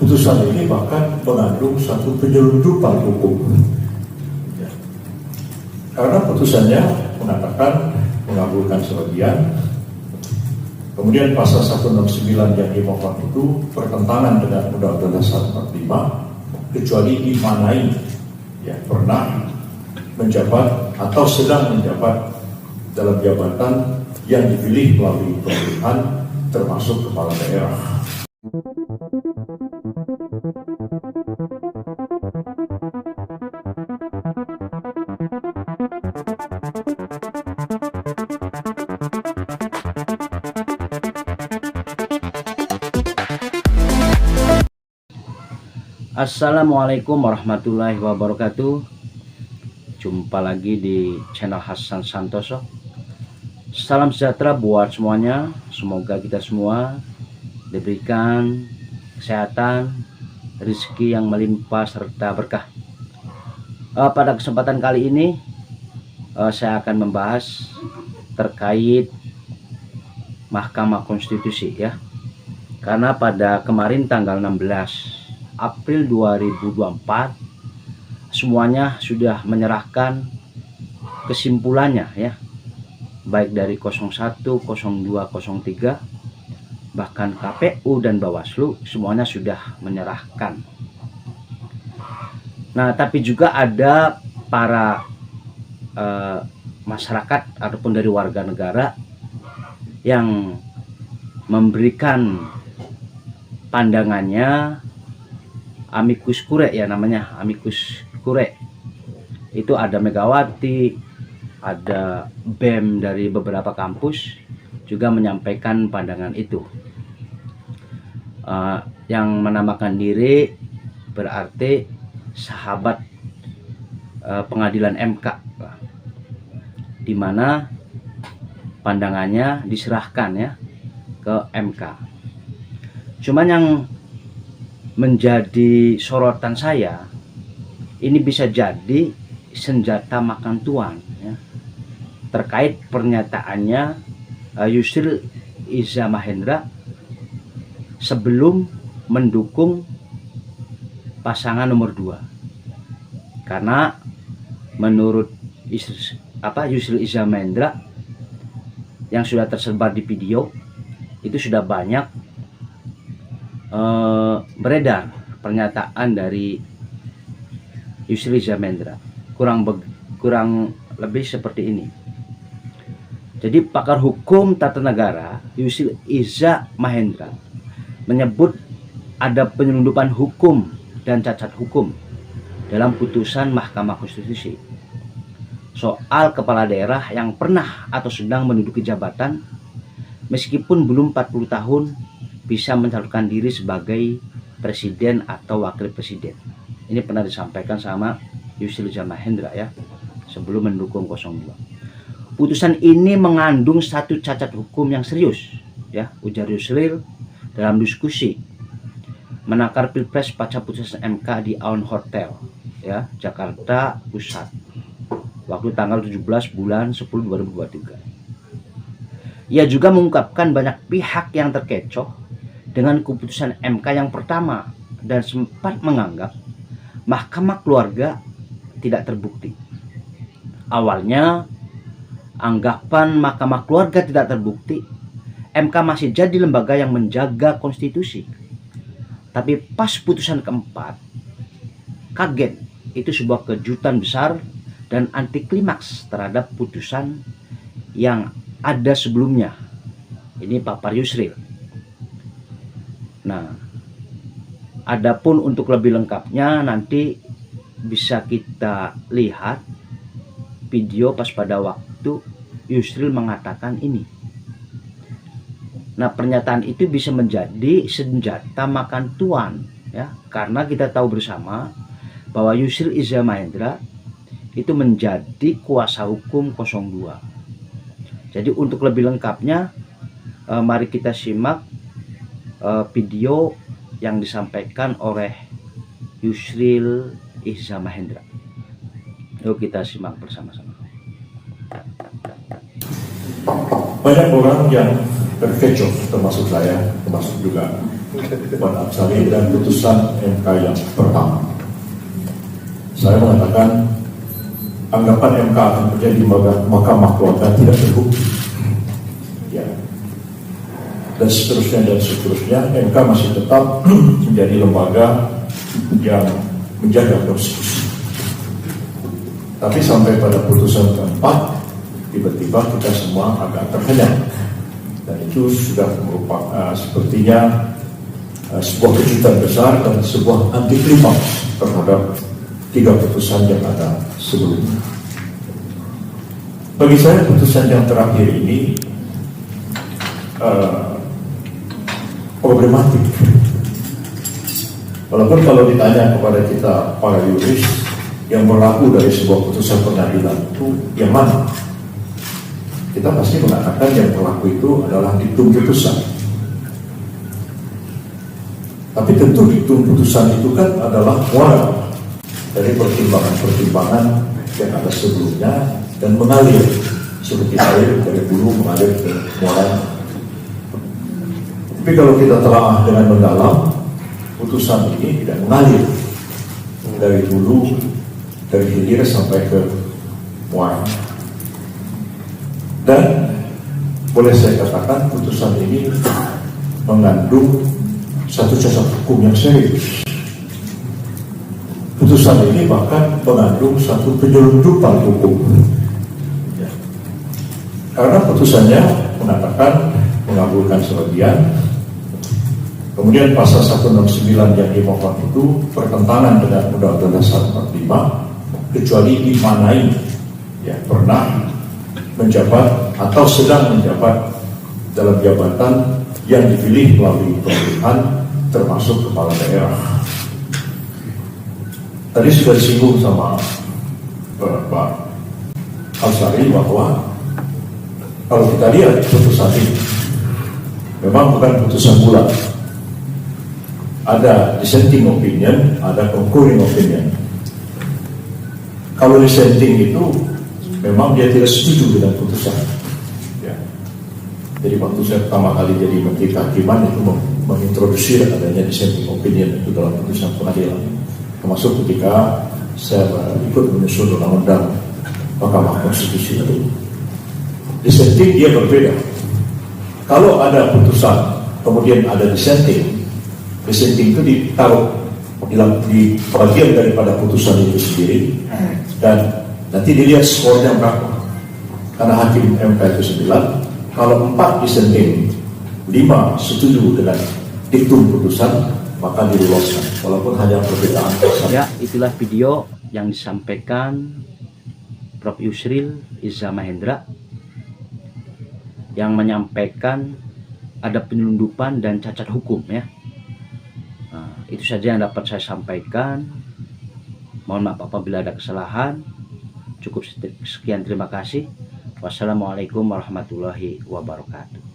Putusan ini bahkan mengandung satu penyelundupan hukum. Ya. Karena putusannya mengatakan mengabulkan sebagian, kemudian pasal 169 yang dimohon itu bertentangan dengan Undang-Undang Dasar 45 kecuali dimanai ya pernah menjabat atau sedang menjabat dalam jabatan yang dipilih melalui pemilihan termasuk kepala daerah. Assalamualaikum warahmatullahi wabarakatuh. Jumpa lagi di channel Hasan Santoso. Salam sejahtera buat semuanya. Semoga kita semua diberikan kesehatan, rezeki yang melimpah serta berkah. Pada kesempatan kali ini saya akan membahas terkait Mahkamah Konstitusi ya. Karena pada kemarin tanggal 16 April 2024 semuanya sudah menyerahkan kesimpulannya ya, baik dari 01, 02, 03, bahkan KPU dan Bawaslu semuanya sudah menyerahkan. Nah, tapi juga ada para masyarakat ataupun dari warga negara yang memberikan pandangannya, amicus curiae ya namanya, amicus curiae. Itu ada Megawati, ada BEM dari beberapa kampus juga menyampaikan pandangan itu. Yang menamakan diri berarti sahabat pengadilan MK, di mana pandangannya diserahkan ya ke MK. Cuman yang menjadi sorotan saya, ini bisa jadi senjata makan tuan ya, terkait pernyataannya Yusril Iza Mahendra sebelum mendukung pasangan nomor 2. Karena menurut Yusril Iza Mahendra yang sudah tersebar di video itu sudah banyak beredar pernyataan dari Yusril Iza Mahendra kurang lebih seperti ini. Jadi pakar hukum tata negara Yusril Iza Mahendra menyebut ada penyelundupan hukum dan cacat hukum dalam putusan Mahkamah Konstitusi soal kepala daerah yang pernah atau sedang menduduki jabatan meskipun belum 40 tahun bisa mencalonkan diri sebagai presiden atau wakil presiden. Ini pernah disampaikan sama Yusril Iza Mahendra ya, sebelum mendukung 02. Putusan ini mengandung satu cacat hukum yang serius ya, ujar Yusril dalam diskusi menakar Pilpres pasca putusan MK di Aon Hotel ya, Jakarta Pusat, waktu tanggal 17 bulan 10 2023. Ia juga mengungkapkan banyak pihak yang terkecoh dengan keputusan MK yang pertama dan sempat menganggap Mahkamah Keluarga tidak terbukti. Awalnya anggapan Mahkamah Keluarga tidak terbukti, MK masih jadi lembaga yang menjaga konstitusi. Tapi pas putusan keempat, kaget, itu sebuah kejutan besar dan anti klimaks terhadap putusan yang ada sebelumnya. Ini papar Yusril. Nah, adapun untuk lebih lengkapnya nanti bisa kita lihat video pas pada waktu Yusril mengatakan ini. Nah, pernyataan itu bisa menjadi senjata makan tuan ya, karena kita tahu bersama bahwa Yusril Iza Mahendra itu menjadi kuasa hukum 02. Jadi untuk lebih lengkapnya mari kita simak video yang disampaikan oleh Yusril Iza Mahendra. Yuk kita simak bersama-sama. Banyak orang yang terkecoh, termasuk saya, termasuk juga Wan Amsari dan putusan MK yang pertama. Saya mengatakan anggapan MK akan menjadi mahkamah keluarga tidak terbukti. Ya. Dan seterusnya, MK masih tetap menjadi lembaga yang menjaga konstitusi. Tapi sampai pada putusan keempat, tiba-tiba kita semua agak terhenyak. Dan itu sudah merupakan sepertinya sebuah kejutan besar dan sebuah anti klimaks terhadap 3 putusan yang ada sebelumnya. Bagi saya putusan yang terakhir ini problematik. Walaupun kalau ditanya kepada kita para yuris, yang berlaku dari sebuah putusan pengadilan itu yang mana? Kita pasti mengatakan yang berlaku itu adalah diktum putusan. Tapi tentu diktum putusan itu kan adalah muara dari pertimbangan-pertimbangan yang ada sebelumnya dan mengalir seperti air dari hulu mengalir ke muara. Tapi kalau kita telaah dengan mendalam, putusan ini tidak mengalir dari hulu, dari hilir sampai ke muara. Dan boleh saya katakan putusan ini mengandung satu cacat hukum yang serius. Putusan ini bahkan mengandung satu penyelundupan hukum. Ya. Karena putusannya mengatakan mengabulkan sebagian. Kemudian pasal 169 yang dimohon itu bertentangan dengan Undang-Undang Dasar 45 kecuali dimanai ya pernah menjabat atau sedang menjabat dalam jabatan yang dipilih melalui pemilihan termasuk kepala daerah. Tadi sudah disinggung sama Pak Amsari bahwa kalau kita lihat putusan ini memang bukan putusan bulat. Ada dissenting opinion, ada concurring opinion. Kalau dissenting itu memang dia tidak setuju dengan putusan. Ya. Jadi waktu saya pertama kali jadi Menteri Kehakiman itu mengintroduksi adanya dissenting opinion itu dalam putusan pengadilan. Termasuk ketika saya ikut menyusun undang-undang Mahkamah Konstitusi itu. Dissenting dia berbeda. Kalau ada putusan kemudian ada dissenting itu ditaruh di bagian daripada putusan itu sendiri dan nanti dilihat skornya berapa. Karena hakim MK itu 9, kalau 4 dissenting, 5 setuju dengan diktum putusan, maka diloloskan walaupun hanya perbedaan pasal. Ya, itulah video yang disampaikan Prof. Yusril Iza Mahendra yang menyampaikan ada penyelundupan dan cacat hukum ya. Nah, itu saja yang dapat saya sampaikan. Mohon maaf apabila ada kesalahan. Cukup sekian, terima kasih. Wassalamualaikum warahmatullahi wabarakatuh.